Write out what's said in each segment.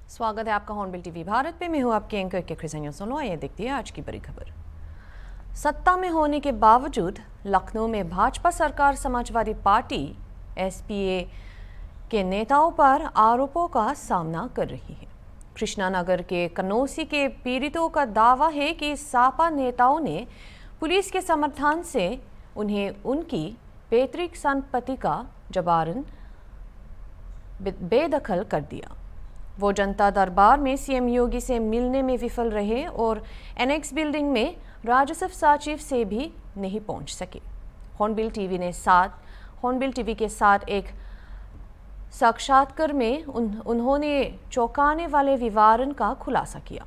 स्वागत है आपका हॉर्नबिल टीवी भारत पे। मैं हूं आपके एंकर के क्रिसनियो सोनो। आइए देखते हैं आज की बड़ी खबर। सत्ता में होने के बावजूद लखनऊ में भाजपा सरकार समाजवादी पार्टी एसपीए के नेताओं पर आरोपों का सामना कर रही है। कृष्णानगर के कनौसी के पीड़ितों का दावा है कि सापा नेताओं ने पुलिस के समर्थन से उन्हें उनकी पैतृक संपत्ति का जबरन बेदखल कर दिया। वो जनता दरबार में सीएम योगी से मिलने में विफल रहे और एनेक्स बिल्डिंग में राजस्व सचिव से भी नहीं पहुंच सके। हॉर्नबिल टीवी के साथ एक साक्षात्कार में उन्होंने चौंकाने वाले विवरण का खुलासा किया।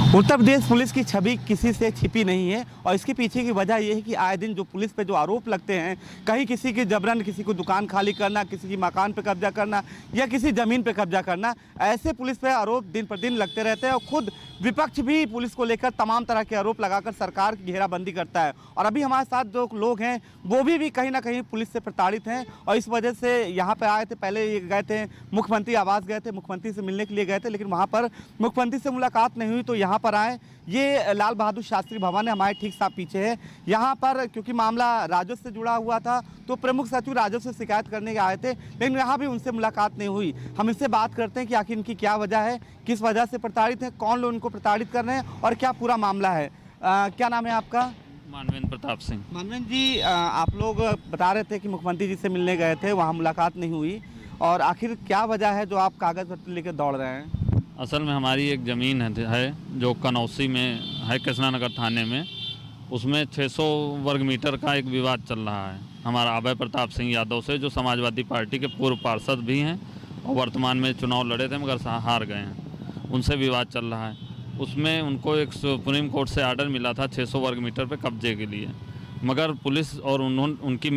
उत्तर प्रदेश पुलिस की छवि किसी से छिपी नहीं है और इसके पीछे की वजह यह है कि आए दिन जो पुलिस पे जो आरोप लगते हैं, कहीं किसी की जबरन किसी को दुकान खाली करना, किसी की मकान पे कब्जा करना या किसी ज़मीन पे कब्जा करना, ऐसे पुलिस पे आरोप दिन पर दिन लगते रहते हैं और खुद विपक्ष भी पुलिस को लेकर तमाम तरह के आरोप लगाकर सरकार की घेराबंदी करता है। और अभी हमारे साथ जो लोग हैं वो भी कहीं ना कहीं पुलिस से प्रताड़ित हैं और इस वजह से यहाँ पर आए थे। पहले ये गए थे मुख्यमंत्री आवास गए थे, मुख्यमंत्री से मिलने के लिए गए थे, लेकिन वहाँ पर मुख्यमंत्री से मुलाकात नहीं हुई तो यहाँ पर आए। ये लाल बहादुर शास्त्री भवन है, हमारे ठीक साथ पीछे है। यहाँ पर क्योंकि मामला राजस्व से जुड़ा हुआ था तो प्रमुख सचिव राजस्व से शिकायत करने के आए थे, लेकिन यहाँ भी उनसे मुलाकात नहीं हुई। हम इससे बात करते हैं कि आखिर इनकी क्या वजह है, किस वजह से प्रताड़ित है, कौन लोग इनको प्रताड़ित कर रहे हैं और क्या पूरा मामला है। क्या नाम है आपका? मानवेंद्र प्रताप सिंह। मानवेंद्र जी, आप लोग बता रहे थे कि मुख्यमंत्री जी से मिलने गए थे, वहाँ मुलाकात नहीं हुई, और आखिर क्या वजह है जो आप कागज पत्र लेकर दौड़ रहे हैं? असल में हमारी एक ज़मीन है जो कनौसी में है, कृष्णानगर थाने में। उसमें 600 वर्ग मीटर का एक विवाद चल रहा है हमारा अभय प्रताप सिंह यादव से, जो समाजवादी पार्टी के पूर्व पार्षद भी हैं और वर्तमान में चुनाव लड़े थे मगर हार गए हैं। उनसे विवाद चल रहा है। उसमें उनको एक सुप्रीम कोर्ट से आर्डर मिला था 600 वर्ग मीटर पे कब्जे के लिए, मगर पुलिस और उनकी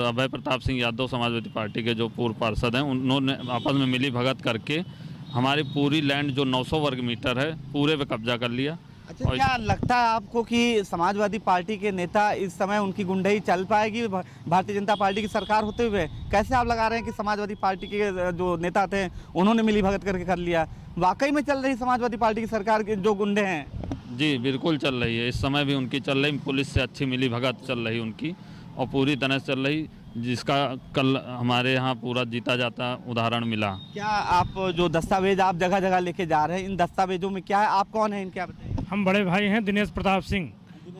अभय प्रताप सिंह यादव समाजवादी पार्टी के जो पूर्व पार्षद हैं, उन्होंने आपस में मिली भगत करके हमारी पूरी लैंड जो 900 वर्ग मीटर है पूरे पे कब्जा कर लिया। अच्छा, क्या लगता है आपको कि समाजवादी पार्टी के नेता इस समय उनकी गुंडई चल पाएगी भारतीय जनता पार्टी की सरकार होते हुए? कैसे आप लगा रहे हैं कि समाजवादी पार्टी के जो नेता थे उन्होंने मिली भगत करके कर लिया? वाकई में चल रही समाजवादी पार्टी की सरकार के जो गुंडे हैं? जी बिल्कुल चल रही है, इस समय भी उनकी चल रही, पुलिस से अच्छी मिली भगत चल रही उनकी और पूरी तरह से चल रही, जिसका कल हमारे यहाँ पूरा जीता जाता उदाहरण मिला। क्या आप जो दस्तावेज आप जगह जगह लेके जा रहे हैं, इन दस्तावेजों में क्या है? आप कौन है इनके? बताइए। हम बड़े भाई हैं दिनेश प्रताप सिंह,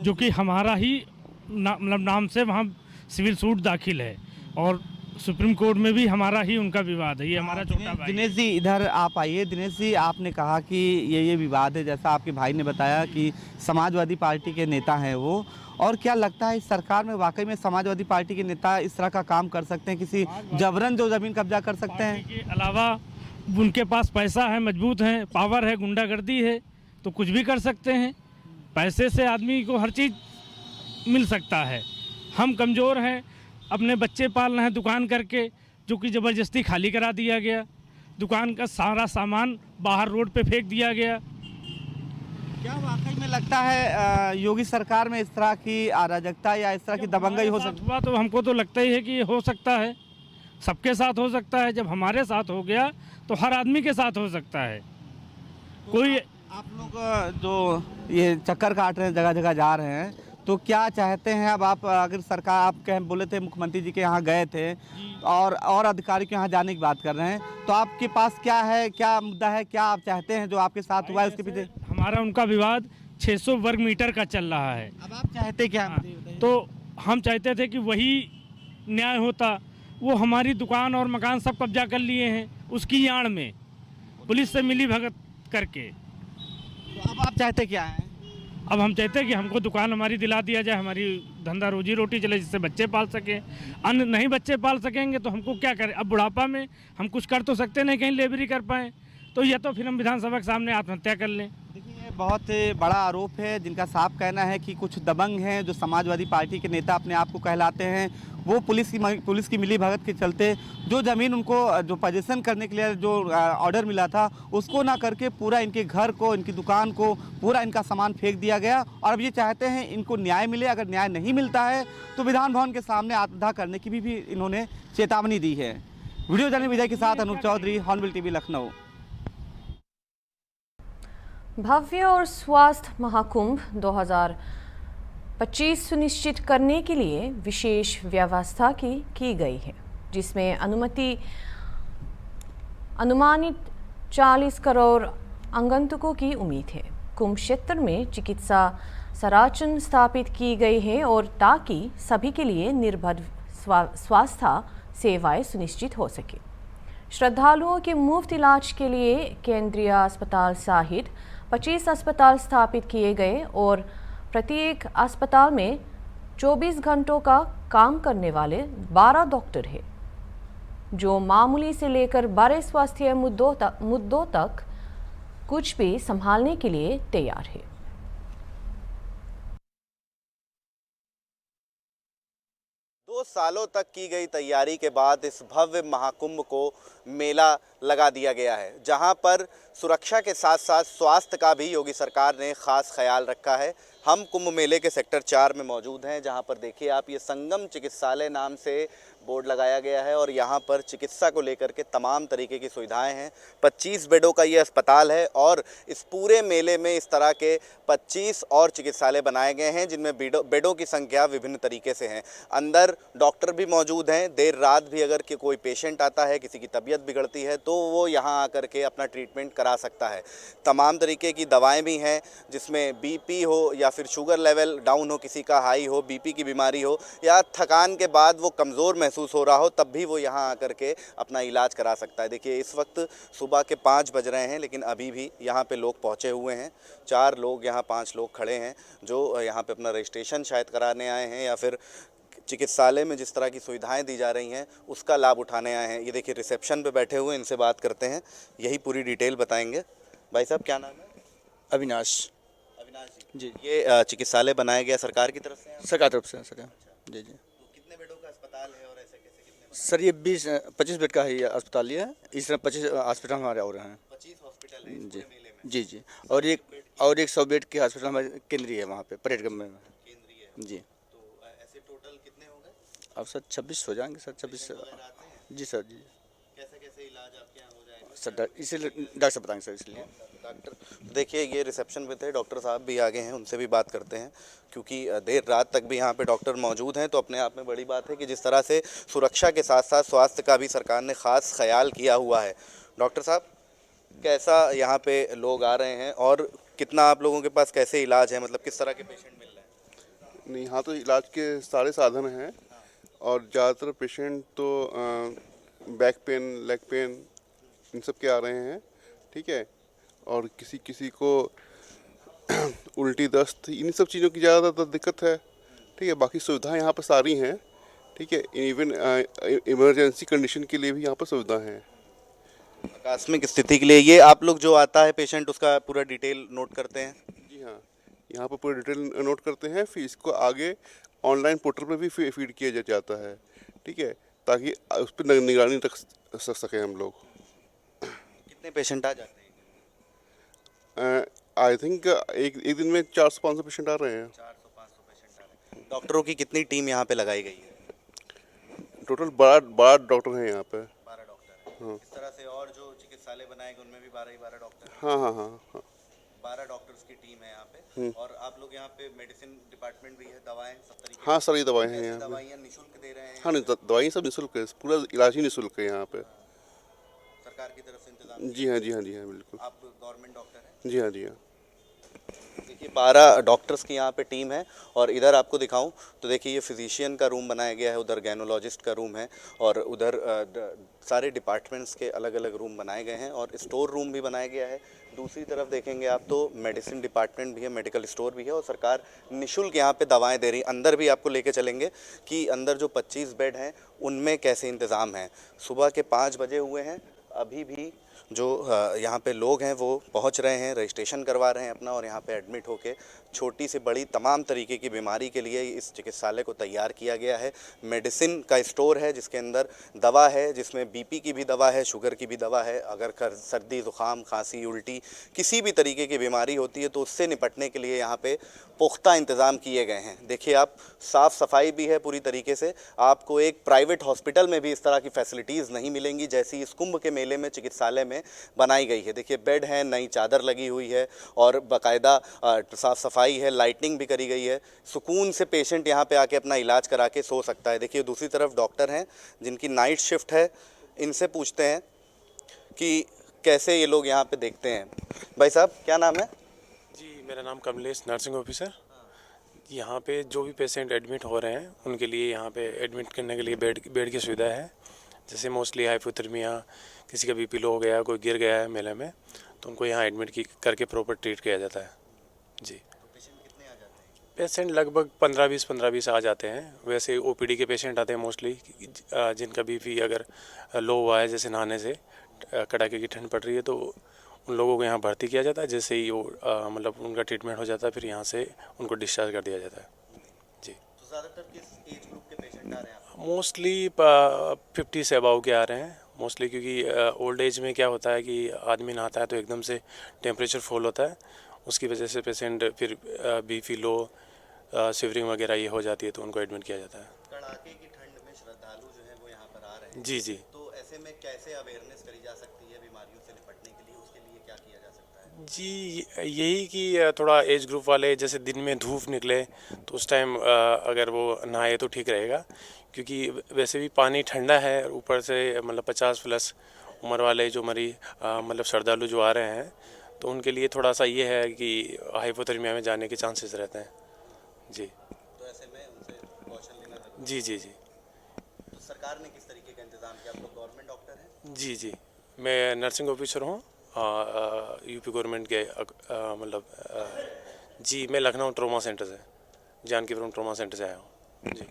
जो कि हमारा ही मतलब नाम से वहाँ सिविल सूट दाखिल है और सुप्रीम कोर्ट में भी हमारा ही उनका विवाद है। ये हमारा छोटा भाई। दिनेश जी इधर आप आइए। दिनेश जी, आपने कहा कि ये विवाद है, जैसा आपके भाई ने बताया कि समाजवादी पार्टी के नेता हैं वो, और क्या लगता है इस सरकार में वाकई में समाजवादी पार्टी के नेता इस तरह का काम कर सकते हैं, किसी जबरन जो जमीन कब्जा कर सकते हैं? के अलावा उनके पास पैसा है, मजबूत है, पावर है, गुंडागर्दी है, तो कुछ भी कर सकते हैं। पैसे से आदमी को हर चीज़ मिल सकता है। हम कमज़ोर हैं, अपने बच्चे पालना है दुकान करके, जो कि ज़बरदस्ती खाली करा दिया गया। दुकान का सारा सामान बाहर रोड पे फेंक दिया गया। क्या वाकई में लगता है योगी सरकार में इस तरह की अराजकता या इस तरह की दबंगई हो सकती है? तो हमको तो लगता ही है कि ये हो सकता है, सबके साथ हो सकता है। जब हमारे साथ हो गया तो हर आदमी के साथ हो सकता है। कोई आप लोग जो ये चक्कर काट रहे हैं, जगह जगह जा रहे हैं, तो क्या चाहते हैं अब आप? अगर सरकार, आप कहें बोले थे मुख्यमंत्री जी के यहाँ गए थे और अधिकारी के यहाँ जाने की बात कर रहे हैं, तो आपके पास क्या है, क्या मुद्दा है, क्या आप चाहते हैं जो आपके साथ हुआ है उसके पीछे? हमारा उनका विवाद 600 वर्ग मीटर का चल रहा है। अब आप चाहते क्या? तो हम चाहते थे कि वही न्याय होता। वो हमारी दुकान और मकान सब कब्जा कर लिए हैं उसकी आड़ में, पुलिस से मिली भगत करके। तो अब आप चाहते क्या हैं? अब हम चाहते हैं कि हमको दुकान हमारी दिला दिया जाए, हमारी धंधा रोजी रोटी चले, जिससे बच्चे पाल सकें। अन्य नहीं बच्चे पाल सकेंगे तो हमको क्या करें? अब बुढ़ापा में हम कुछ कर तो सकते नहीं, कहीं लेबरी कर पाएँ, तो या तो फिर हम विधानसभा के सामने आत्महत्या कर लें। देखिए, बहुत बड़ा आरोप है जिनका साफ कहना है कि कुछ दबंग हैं जो समाजवादी पार्टी के नेता अपने आप को कहलाते हैं, वो पुलिस की मिली भगत के चलते जो ज़मीन उनको जो पोजीशन करने के लिए जो ऑर्डर मिला था उसको ना करके पूरा इनके घर को, इनकी दुकान को, पूरा इनका सामान फेंक दिया गया। और अब ये चाहते हैं इनको न्याय मिले। अगर न्याय नहीं मिलता है तो विधान भवन के सामने आत्मदाह करने की भी इन्होंने चेतावनी दी है। वीडियो जर्नलिस्ट विजय के साथ अनूप चौधरी, हॉर्नबिल टीवी लखनऊ। भव्य और स्वास्थ्य महाकुंभ 2025 सुनिश्चित करने के लिए विशेष व्यवस्था की गई है, जिसमें अनुमानित 40 करोड़ आगंतुकों की उम्मीद है। कुंभ क्षेत्र में चिकित्सा संरचना स्थापित की गई है और ताकि सभी के लिए निर्बाध स्वास्थ्य सेवाएं सुनिश्चित हो सके। श्रद्धालुओं के मुफ्त इलाज के लिए केंद्रीय अस्पताल सहित 25 अस्पताल स्थापित किए गए और प्रत्येक अस्पताल में 24 घंटों का काम करने वाले 12 डॉक्टर हैं, जो मामूली से लेकर बड़े स्वास्थ्य मुद्दों तक कुछ भी संभालने के लिए तैयार है। दो सालों तक की गई तैयारी के बाद इस भव्य महाकुंभ को मेला लगा दिया गया है, जहां पर सुरक्षा के साथ साथ स्वास्थ्य का भी योगी सरकार ने खास ख्याल रखा है। हम कुंभ मेले के सेक्टर 4 में मौजूद हैं, जहां पर देखिए आप, ये संगम चिकित्सालय नाम से बोर्ड लगाया गया है और यहाँ पर चिकित्सा को लेकर के तमाम तरीके की सुविधाएं हैं। 25 बेडों का ये अस्पताल है और इस पूरे मेले में इस तरह के 25 और चिकित्सालय बनाए गए हैं, जिनमें बेडों की संख्या विभिन्न तरीके से हैं। अंदर डॉक्टर भी मौजूद हैं। देर रात भी अगर कि कोई पेशेंट आता है, किसी की तबीयत बिगड़ती है, तो वो यहाँ आकर के अपना ट्रीटमेंट करा सकता है। तमाम तरीके की दवाएँ भी हैं, जिसमें BP हो या फिर शुगर लेवल डाउन हो, किसी का हाई हो, BP की बीमारी हो, या थकान के बाद वो कमज़ोर महसूस हो रहा हो, तब भी वो यहाँ आकर के अपना इलाज करा सकता है। देखिए इस वक्त सुबह के 5 बज रहे हैं, लेकिन अभी भी यहाँ पे लोग पहुँचे हुए हैं। 4 लोग यहाँ, 5 लोग खड़े हैं जो यहाँ पे अपना रजिस्ट्रेशन शायद कराने आए हैं या फिर चिकित्सालय में जिस तरह की सुविधाएं दी जा रही हैं उसका लाभ उठाने आए हैं। ये देखिए रिसेप्शन पे बैठे हुए, इनसे बात करते हैं, यही पूरी डिटेल बताएंगे। भाई साहब क्या नाम है? अविनाश जी। ये चिकित्सालय बनाया गया सरकार की तरफ से? सरकार तरफ से सरकार। जी। तो कितने बेडों का अस्पताल है और ऐसे कैसे कितने? सर ये 25 बेड का ही अस्पताल है। इस तरह 25 हॉस्पिटल हमारे और हैं। 25 हॉस्पिटल है जी मेले में? जी। और एक 100 बेड के हॉस्पिटल हमारे केंद्रीय है, वहाँ पे परेड गवर्नमेंट में। केंद्रीय? जी। तो ऐसे टोटल कितने हो गए? अब सर 26 हो जाएंगे सर। 26। जी सर। जी कैसे इलाज आपके यहाँ हो जाएगा सर, इसीलिए डॉक्टर साहब बताएंगे सर। इसलिए डॉक्टर देखिए, ये रिसेप्शन पे थे, डॉक्टर साहब भी आगे हैं, उनसे भी बात करते हैं, क्योंकि देर रात तक भी यहाँ पे डॉक्टर मौजूद हैं। तो अपने आप में बड़ी बात है कि जिस तरह से सुरक्षा के साथ साथ स्वास्थ्य का भी सरकार ने ख़ास ख्याल किया हुआ है। डॉक्टर साहब, कैसा यहाँ पे लोग आ रहे हैं और कितना आप लोगों के पास कैसे इलाज है, मतलब किस तरह के पेशेंट मिल रहे हैं? नहीं, यहाँ तो इलाज के सारे साधन हैं और ज़्यादातर पेशेंट तो बैक पेन, लेग पेन, इन सब के आ रहे हैं। ठीक है। और किसी को उल्टी, दस्त, इन सब चीज़ों की ज़्यादातर दिक्कत है। ठीक है। बाकी सुविधाएं यहाँ पर सारी हैं। ठीक है। इवन इमरजेंसी कंडीशन के लिए भी यहाँ पर सुविधा है। आकस्मिक स्थिति के लिए ये आप लोग जो आता है पेशेंट, उसका पूरा डिटेल नोट करते हैं? जी हाँ, यहाँ पर पूरा डिटेल नोट करते हैं, फिर इसको आगे ऑनलाइन पोर्टल पर भी फीड किया जाता है। ठीक है, ताकि उस पर निगरानी रख सकें हम लोग। कितने पेशेंट आ जाते हैं? आई थिंक एक दिन में 400-500 पेशेंट आ रहे हैं। 400-500 पेशेंट आ रहे हैं। डॉक्टरों की कितनी टीम यहाँ पे लगाई गई है? टोटल 12 डॉक्टर हैं यहाँ पे। 12 डॉक्टर हैं। हाँ। इस तरह से और जो चिकित्सालय बनाए गए उनमें भी 12 डॉक्टर हैं? हाँ। 12 डॉक्टर्स की टीम है यहाँ पे। और आप लोग यहाँ पे मेडिसिन डिपार्टमेंट भी है, दवाएं सब तरीके? हाँ सर, ये दवाएं हैं यहाँ पे। दवाइयाँ निःशुल्क दे रहे हैं? हाँ, नहीं, दवाइयाँ सब निःशुल्क है, पूरा इलाज ही निःशुल्क है यहाँ पे। सरकार की तरफ से इंतजाम? जी हाँ बिल्कुल। आप गवर्नमेंट डॉक्टर हैं? जी हाँ। देखिए 12 डॉक्टर्स की यहाँ पे टीम है। और इधर आपको दिखाऊं तो देखिए ये फिजिशियन का रूम बनाया गया है, उधर गैनोलॉजिस्ट का रूम है और उधर सारे डिपार्टमेंट्स के अलग अलग रूम बनाए गए हैं और स्टोर रूम भी बनाया गया है। दूसरी तरफ देखेंगे आप तो मेडिसिन डिपार्टमेंट भी है, मेडिकल स्टोर भी है और सरकार निःशुल्क यहाँ पे दवाएं दे रही है। अंदर भी आपको लेके चलेंगे कि अंदर जो 25 बेड हैं उनमें कैसे इंतज़ाम है। सुबह के 5 बजे हुए हैं, अभी भी जो यहाँ पे लोग हैं वो पहुँच रहे हैं, रजिस्ट्रेशन करवा रहे हैं अपना और यहाँ पे एडमिट होके छोटी से बड़ी तमाम तरीके की बीमारी के लिए इस चिकित्सालय को तैयार किया गया है। मेडिसिन का स्टोर है जिसके अंदर दवा है, जिसमें बीपी की भी दवा है, शुगर की भी दवा है। अगर सर्दी, ज़ुकाम, खांसी, उल्टी किसी भी तरीके की बीमारी होती है तो उससे निपटने के लिए यहाँ पे पुख्ता इंतज़ाम किए गए हैं। देखिए आप, साफ़ सफाई भी है पूरी तरीके से। आपको एक प्राइवेट हॉस्पिटल में भी इस तरह की फैसिलिटीज़ नहीं मिलेंगी जैसी इस कुंभ के मेले में चिकित्सालय में बनाई गई है। देखिए बेड है, नई चादर लगी हुई है और बाकायदा साफ़ सफाई है, लाइटिंग भी करी गई है। सुकून से पेशेंट यहाँ पे आके अपना इलाज करा के सो सकता है। देखिए दूसरी तरफ डॉक्टर हैं जिनकी नाइट शिफ्ट है, इनसे पूछते हैं कि कैसे ये लोग यहाँ पे देखते हैं। भाई साहब क्या नाम है? जी, मेरा नाम कमलेश, नर्सिंग ऑफिसर। यहाँ पे जो भी पेशेंट एडमिट हो रहे हैं उनके लिए यहाँ पे एडमिट करने के लिए बेड की सुविधा है। जैसे मोस्टली हाइपोथर्मिया, किसी का बीपी लो हो गया, कोई गिर गया है मेले में, तो उनको यहाँ एडमिट करके प्रॉपर ट्रीट किया जाता है। जी। पेशेंट कितने आ जाते हैं? पेशेंट लगभग 15-20 आ जाते हैं। वैसे ओपीडी के पेशेंट आते हैं मोस्टली, जिनका बीपी अगर लो हुआ है, जैसे नहाने से कड़ाके की ठंड पड़ रही है, तो उन लोगों को यहाँ भर्ती किया जाता है। जैसे ही वो मतलब उनका ट्रीटमेंट हो जाता है, फिर यहाँ से उनको डिस्चार्ज कर दिया जाता है। जी। तो ज़्यादातर किस एज ग्रुप के पेशेंट आ रहे हैं आप? मोस्टली 50 से अबाव के आ रहे हैं मोस्टली, क्योंकि ओल्ड एज में क्या होता है कि आदमी नहाता है तो एकदम से टेम्परेचर फॉल होता है, उसकी वजह से पेशेंट फिर बीपी लो, शिवरिंग वगैरह ये हो जाती है, तो उनको एडमिट किया जाता है। कड़ाके की ठंड में श्रद्धालु जो है वो यहाँ पर आ रहे हैं। जी जी। तो ऐसे में कैसे अवेयरनेस करी जा सकती है बीमारियों से निपटने के लिए, उसके लिए क्या किया जा सकता है? जी, यही कि थोड़ा एज ग्रुप वाले, जैसे दिन में धूप निकले तो उस टाइम अगर वो नहाए तो ठीक रहेगा, क्योंकि वैसे भी पानी ठंडा है, ऊपर से मतलब 50+ उम्र वाले जो मतलब श्रद्धालु जो आ रहे हैं, तो उनके लिए थोड़ा सा ये है कि हाइपोथर्मिया में जाने के चांसेस रहते हैं। जी। तो ऐसे में उनसे कॉशन लेना जरूरी जी जी जी। है। तो सरकार ने किस तरीके का इंतजाम किया? आप लोग गवर्नमेंट डॉक्टर हैं? जी जी, मैं नर्सिंग ऑफिसर हूँ यूपी गवर्नमेंट के जी, मैं लखनऊ ट्रॉमा सेंटर से, जानकीपुरम ट्रॉमा सेंटर से आया हूँ। जी।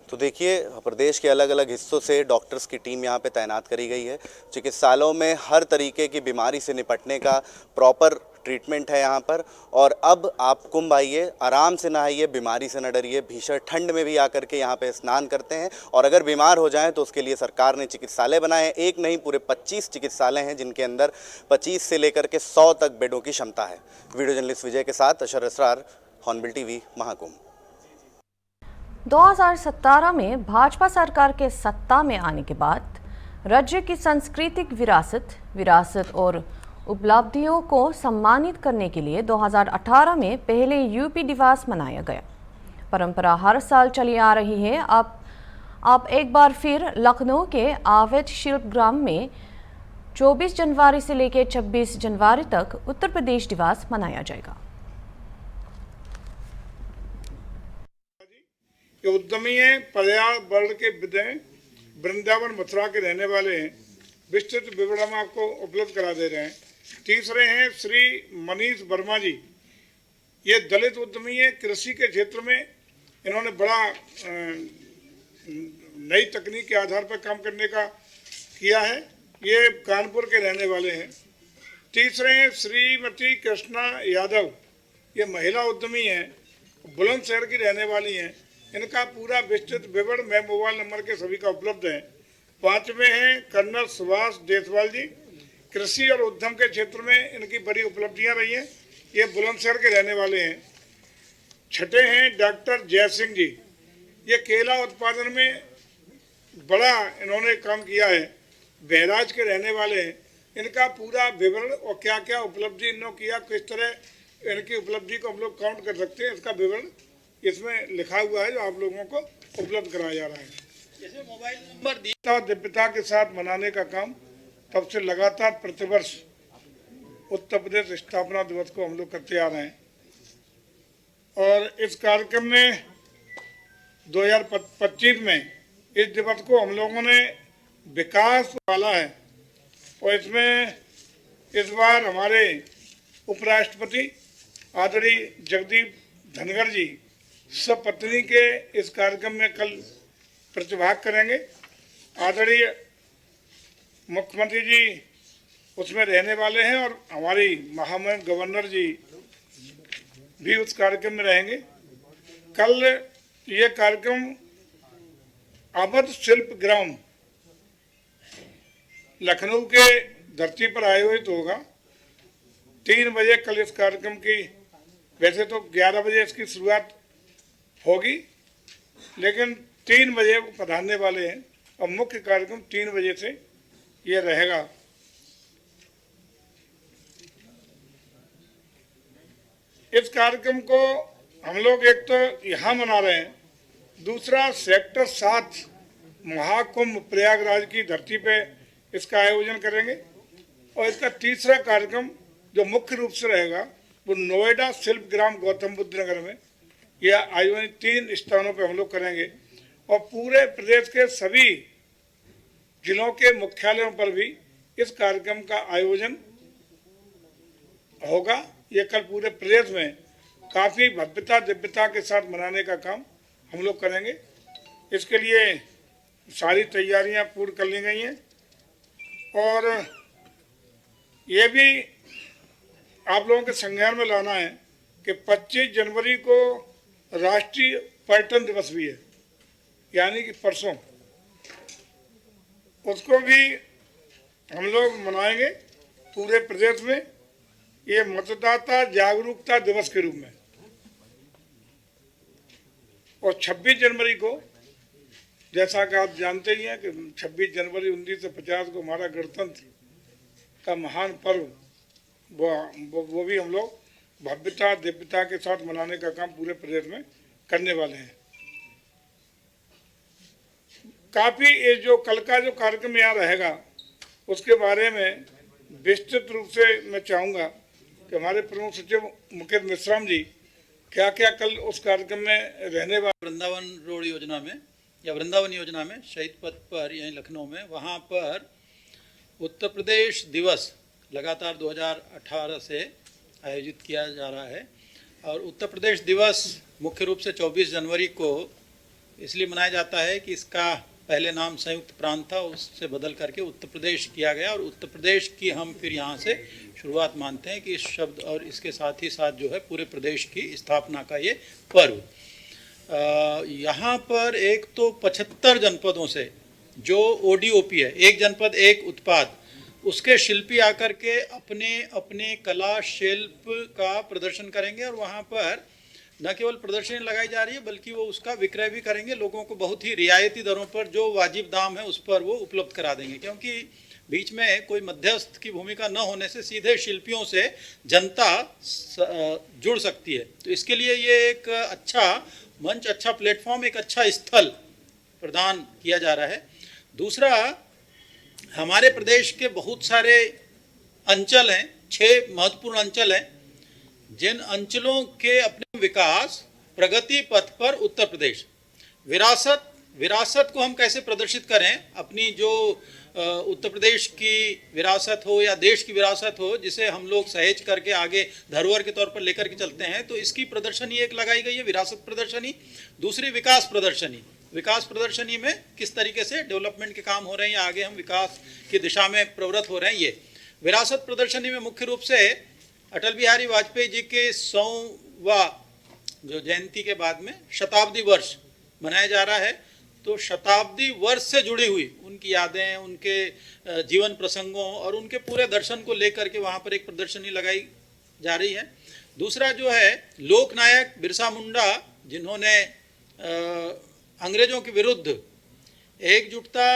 तो देखिए प्रदेश के अलग अलग हिस्सों से डॉक्टर्स की टीम यहाँ पे तैनात करी गई है। चिकित्सालयों में हर तरीके की बीमारी से निपटने का प्रॉपर ट्रीटमेंट है यहाँ पर। और अब आप कुंभ आइए, आराम से नहाइए, बीमारी से न डरिए। भीषण ठंड में भी आकर के यहाँ पे स्नान करते हैं, और अगर बीमार हो जाएं तो उसके लिए सरकार ने चिकित्सालय बनाए हैं। एक नहीं, पूरे 25 चिकित्सालय हैं जिनके अंदर 25 से लेकर के 100 तक बेडों की क्षमता है। वीडियो जर्नलिस्ट विजय के साथ अशर असरार, हॉर्नबिल टीवी, महाकुंभ। 2017 में भाजपा सरकार के सत्ता में आने के बाद राज्य की सांस्कृतिक विरासत और उपलब्धियों को सम्मानित करने के लिए 2018 में पहले यूपी दिवस मनाया गया। परंपरा हर साल चली आ रही है। अब एक बार फिर लखनऊ के आवेद शिल्पग्राम में 24 जनवरी से लेकर 26 जनवरी तक उत्तर प्रदेश दिवस मनाया जाएगा। उद्यमी हैं, पर्यावरण के विद हैं, वृंदावन मथुरा के रहने वाले हैं। विस्तृत विवरण हम आपको उपलब्ध करा दे रहे हैं। तीसरे हैं श्री मनीष वर्मा जी, ये दलित उद्यमी हैं। कृषि के क्षेत्र में इन्होंने बड़ा नई तकनीक के आधार पर काम करने का किया है। ये कानपुर के रहने वाले हैं। तीसरे हैं श्रीमती कृष्णा यादव, ये महिला उद्यमी हैं, बुलंदशहर की रहने वाली हैं। इनका पूरा विस्तृत विवरण मैं मोबाइल नंबर के सभी का उपलब्ध है। पांचवें हैं कर्नल सुभाष देसवाल जी, कृषि और उद्यम के क्षेत्र में इनकी बड़ी उपलब्धियां रही हैं। ये बुलंदशहर के रहने वाले हैं। छठे हैं डॉक्टर जय सिंह जी, ये केला उत्पादन में बड़ा इन्होंने काम किया है, बहराज के रहने वाले हैं। इनका पूरा विवरण और क्या क्या उपलब्धि इन्होंने किया, किस तरह इनकी उपलब्धि को हम लोग काउंट कर सकते हैं, इसका विवरण इसमें लिखा हुआ है जो आप लोगों को उपलब्ध कराया जा रहा है। जैसे मोबाइल नंबर दिव्यता के साथ मनाने का काम तब से लगातार प्रतिवर्ष उत्तर प्रदेश स्थापना दिवस को हम लोग करते आ रहे हैं। और इस कार्यक्रम में 2025 में इस दिवस को हम लोगों ने विकास वाला है। और इसमें इस बार हमारे उपराष्ट्रपति आदरणीय जगदीप धनखड़ जी सपत्नी के इस कार्यक्रम में कल प्रतिभाग करेंगे। आदरणीय मुख्यमंत्री जी उसमें रहने वाले हैं और हमारी महामहिम गवर्नर जी भी उस कार्यक्रम में रहेंगे। कल ये कार्यक्रम अवध शिल्प ग्राम लखनऊ के धरती पर आयोजित होगा। 3 बजे कल इस कार्यक्रम की, वैसे तो 11 बजे इसकी शुरुआत होगी, लेकिन 3 बजे वो पधारने वाले हैं और मुख्य कार्यक्रम 3 बजे से ये रहेगा। इस कार्यक्रम को हम लोग एक तो यहाँ मना रहे हैं, दूसरा सेक्टर 7 महाकुंभ प्रयागराज की धरती पे इसका आयोजन करेंगे और इसका तीसरा कार्यक्रम जो मुख्य रूप से रहेगा वो नोएडा शिल्प ग्राम गौतम बुद्ध नगर में, यह आयोजन 3 स्थानों पे हम लोग करेंगे और पूरे प्रदेश के सभी जिलों के मुख्यालयों पर भी इस कार्यक्रम का आयोजन होगा। ये कल पूरे प्रदेश में काफ़ी भव्यता दिव्यता के साथ मनाने का काम हम लोग करेंगे। इसके लिए सारी तैयारियां पूर्ण कर ली गई हैं और ये भी आप लोगों के संज्ञान में लाना है कि 25 जनवरी को राष्ट्रीय पर्यटन दिवस भी है, यानी कि परसों, उसको भी हम लोग मनाएंगे पूरे प्रदेश में, ये मतदाता जागरूकता दिवस के रूप में। और 26 जनवरी को, जैसा कि आप जानते ही हैं कि 26 जनवरी 1950 को हमारा गणतंत्र का महान पर्व वो भी हम लोग भव्यता दिव्यता के साथ मनाने का काम पूरे प्रदेश में करने वाले हैं। काफ़ी ये जो कल का जो कार्यक्रम यहाँ रहेगा उसके बारे में विस्तृत रूप से मैं चाहूँगा कि हमारे प्रमुख सचिव मुकेश मिश्राम जी क्या क्या कल उस कार्यक्रम में रहने वाले। वृंदावन रोड योजना में या वृंदावन योजना में शहीद पथ पर यहीं लखनऊ में, वहाँ पर उत्तर प्रदेश दिवस लगातार 2018 से आयोजित किया जा रहा है और उत्तर प्रदेश दिवस मुख्य रूप से 24 जनवरी को इसलिए मनाया जाता है कि इसका पहले नाम संयुक्त प्रांत था, उससे बदल करके उत्तर प्रदेश किया गया और उत्तर प्रदेश की हम फिर यहाँ से शुरुआत मानते हैं कि इस शब्द और इसके साथ ही साथ जो है पूरे प्रदेश की स्थापना का ये पर्व। यहाँ पर एक तो 75 जनपदों से जो ODOP है, एक जनपद एक उत्पाद, उसके शिल्पी आकर के अपने अपने कला शिल्प का प्रदर्शन करेंगे और वहाँ पर न केवल प्रदर्शनी लगाई जा रही है बल्कि वो उसका विक्रय भी करेंगे, लोगों को बहुत ही रियायती दरों पर जो वाजिब दाम है उस पर वो उपलब्ध करा देंगे, क्योंकि बीच में कोई मध्यस्थ की भूमिका न होने से सीधे शिल्पियों से जनता जुड़ सकती है। तो इसके लिए ये एक अच्छा मंच, अच्छा प्लेटफॉर्म, एक अच्छा स्थल प्रदान किया जा रहा है। दूसरा, हमारे प्रदेश के बहुत सारे अंचल हैं, 6 महत्वपूर्ण अंचल हैं, जिन अंचलों के अपने विकास प्रगति पथ पर उत्तर प्रदेश विरासत को हम कैसे प्रदर्शित करें, अपनी जो उत्तर प्रदेश की विरासत हो या देश की विरासत हो जिसे हम लोग सहेज करके आगे धरोहर के तौर पर लेकर के चलते हैं, तो इसकी प्रदर्शनी एक लगाई गई है, विरासत प्रदर्शनी। दूसरी विकास प्रदर्शनी में किस तरीके से डेवलपमेंट के काम हो रहे हैं या आगे हम विकास की दिशा में प्रवृत्त हो रहे हैं। ये विरासत प्रदर्शनी में मुख्य रूप से अटल बिहारी वाजपेयी जी के 100वां जो जयंती के बाद में शताब्दी वर्ष मनाया जा रहा है, तो शताब्दी वर्ष से जुड़ी हुई उनकी यादें, उनके जीवन प्रसंगों और उनके पूरे दर्शन को लेकर के वहाँ पर एक प्रदर्शनी लगाई जा रही है। दूसरा जो है लोकनायक बिरसा मुंडा, जिन्होंने अंग्रेजों के विरुद्ध एकजुटता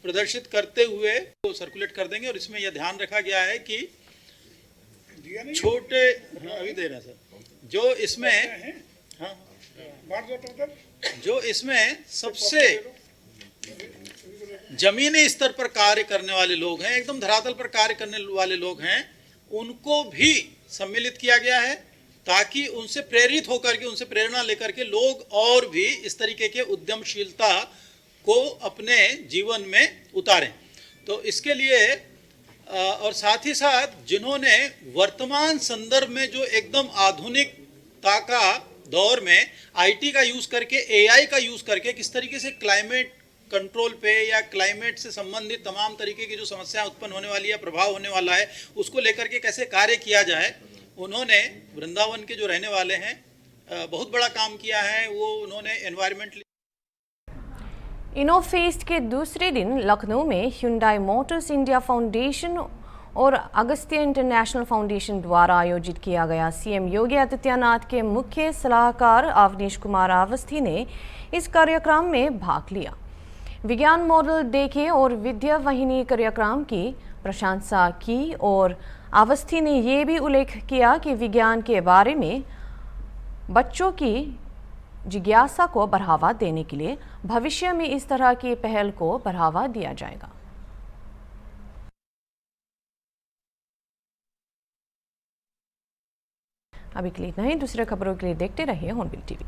प्रदर्शित करते हुए वो सर्कुलेट कर देंगे और इसमें यह ध्यान रखा गया है कि छोटे अभी दे रहे हैं सर, जो इसमें सबसे जमीनी स्तर पर कार्य करने वाले लोग हैं, एकदम धरातल पर कार्य करने वाले लोग हैं, उनको भी सम्मिलित किया गया है ताकि उनसे प्रेरित होकर के, उनसे प्रेरणा लेकर के लोग और भी इस तरीके के उद्यमशीलता को अपने जीवन में उतारें। तो इसके लिए और साथ ही साथ जिन्होंने वर्तमान संदर्भ में जो एकदम आधुनिकता का दौर में IT का यूज़ करके, AI का यूज़ करके किस तरीके से क्लाइमेट कंट्रोल पे या क्लाइमेट से संबंधित तमाम तरीके की जो समस्याएं उत्पन्न होने वाली है, प्रभाव होने वाला है, उसको लेकर के कैसे कार्य किया जाए, उन्होंने वृंदावन के जो रहने वाले हैं बहुत बड़ा काम किया है। वो उन्होंने एनवायरमेंटली इनोफेस्ट के दूसरे दिन लखनऊ में Hyundai मोटर्स इंडिया फाउंडेशन और अगस्त्य इंटरनेशनल फाउंडेशन द्वारा आयोजित किया गया सीएम योगी आदित्यनाथ के मुख्य सलाहकार अवनीश कुमार अवस्थी ने इस कार्यक्रम में भाग लिया। विज्ञान मॉडल देखे और विद्या वाहिनी कार्यक्रम की प्रशंसा की और अवस्थी ने ये भी उल्लेख किया कि विज्ञान के बारे में बच्चों की जिज्ञासा को बढ़ावा देने के लिए भविष्य में इस तरह की पहल को बढ़ावा दिया जाएगा। अभी के लिए इतना ही। दूसरे खबरों के लिए देखते रहिए हॉर्नबिल टीवी।